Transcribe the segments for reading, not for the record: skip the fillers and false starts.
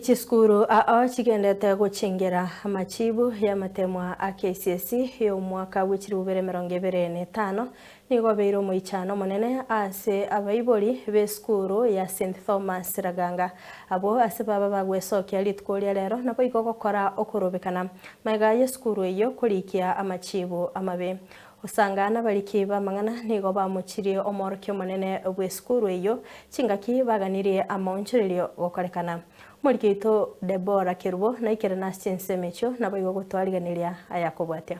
Chisukuru chigendete guchingira amachibu ya matemwa a KCSE yo mwaka w'ikiri 2025 nigo beiro muichano munene ase abaibori besukuru ya St Thomas Raganga abo ase baba bagwesokia litkoria lero nabo igo gokora okorobekana maiga yesukuru iyo kurikia amachibu amabe usangana barikiba mangana nigo bamuchirie omorokyo munene bwesukuru iyo chingaki baganirie amonchererio gokorekana Murikito Deborah Kirubo na ikere na Chinsemecho nabo igo gutwariganiria ayakobwatya.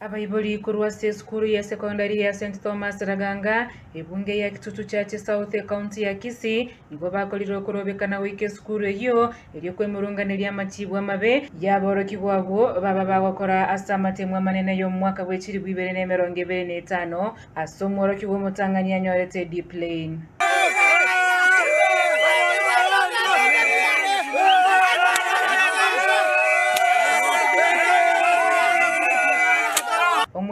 Abaibori kurwa sukuru ya sekondari ya St Thomas Raganga ebunge ya kitutu cha South County ya Kisii nigo bakoliro kurobekana wike sukuru iyo eri kwemurunganiria amachibu amabe yaboroki gwabo baba bagokora asamatemwa manene yo mwaka w'ekiri 2025 asomoroki wo mutanganya nyorete deep lane.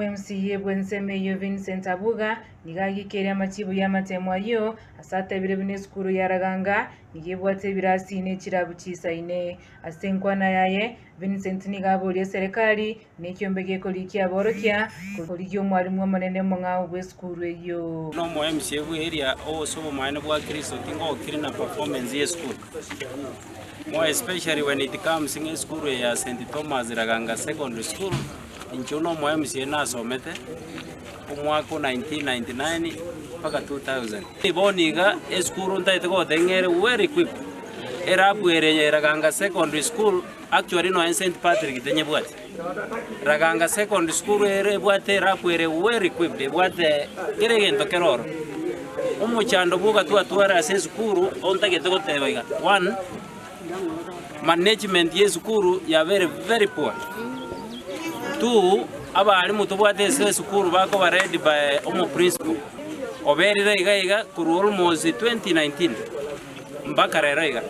MCA Bwensemeyo Vincent Abuga nigagikere amachibu ya matemwa yo asatabire bine sukuru ya Raganga nigibwate birasine kirabu kisaine asenkwana yaye Vincent nigaburiye serikali n'ekyombege kolikia borokya kolikyo mwalimu munene mungawo bw'esukuru eyo no mo MCA area also mine bwa Kristo tingo kirina performance ya school more especially when it comes in school ya St Thomas Raganga Secondary School inchuno mo MCA nasomete umwaka 1999 mpaka 2000 iboniga eskuru ntaite go tengere well equipped era bwere Raganga Secondary School actually no in St Patrick tenye bwati Raganga Secondary School ere bwate era bwere well equipped bwate geregento keroro umuchando buga twara ase skuru ontagete go tebaiga one management ye skuru ya very poor. Two, abarimu tubwate ese sukuru bako baredi by omo principal oberire iga kuru almost 2019 mbaka rero iga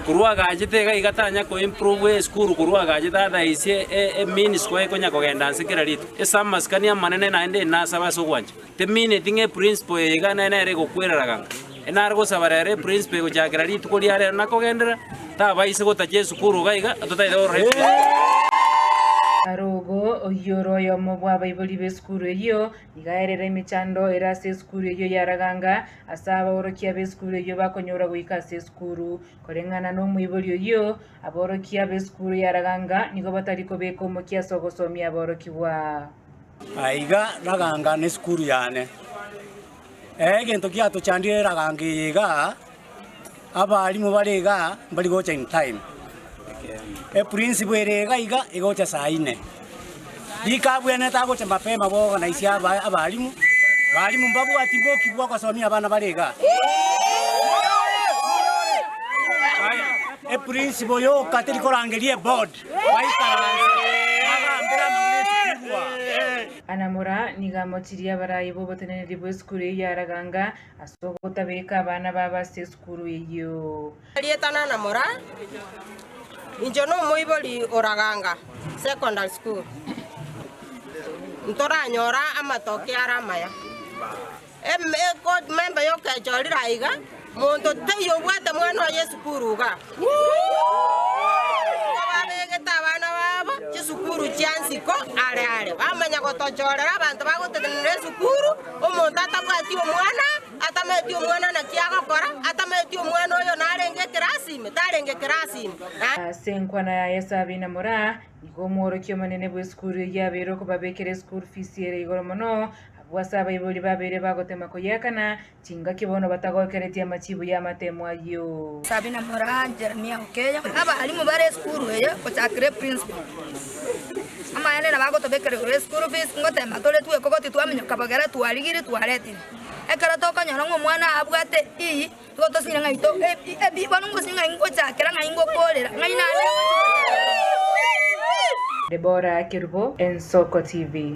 kuruwa gajite iga tanya ko improve sukuru kuruwa gajita da ise mean square ko nyako genda nsikira litu esama skania manene na ende na saba so gwanje te mean tinge principal iga na ere go kwera Raganga enargo sabarere principal go jagira litu ko liare na ko gendera ta baise go tache sukuru ga iga totaide ore Arogo oyoro yo mobwa baiboli beskuru iyo igaerera imichando erase skuru iyo ya Raganga asaba orokia beskuru iyo bakonyora guika se skuru korengana no muiboli iyo aborokia beskuru ya Raganga nigo batariko beko mokia sogosomia aborokiwa aiga Raganga ne skuru yane gento kia to chandire Raganga yiga abalimu barega bali go in time principal erega iga igocha saine dikabwene tagocha mapema boga na isia abalimu mbabu atimboki bwa kwasomia abana barega principal yo katiri korangerie board Anamura nigamotiria barayi bo boteneri bw'esukuru ya Raganga asogota beka abana baba se sukuru iyo Lietana Anamura Injono muiboli Raganga Secondary School. Ntora nyora amatoke aramaya. God member yo kajoli raiga. Monto teyo bwate mwana wa Sukuru ga. Abegeta abana babo kisukuru cyansiko ale. Bamanya gotojorera abantu bagotetenere sukuru umuntu atabwati umwana atameti umwana na kiagakora atameti umwana oyo narenge kirasime senkwana ya Yesabina Mura igo morokyo manene bw'esukuru ya bero ko babekere school fees ere igoro mono abwasaba iboli babere bagotema ko yakana cinga kibono batagokeretia amachibu ya matemwa yo Sabina Mura Jeremia Okeya aba alimu bare school eyo ko chakre principal ama ene na bagoto bekere school fees ngotema tole tuwe kokoti twamenyo kabagara twaligire twareti ekara toka nyarongo mwana abwate ii goto singa ngaito ebi banungo singa ingo chakera ngaingo kolera ngaina Deborah Kirubo, Ensoko TV.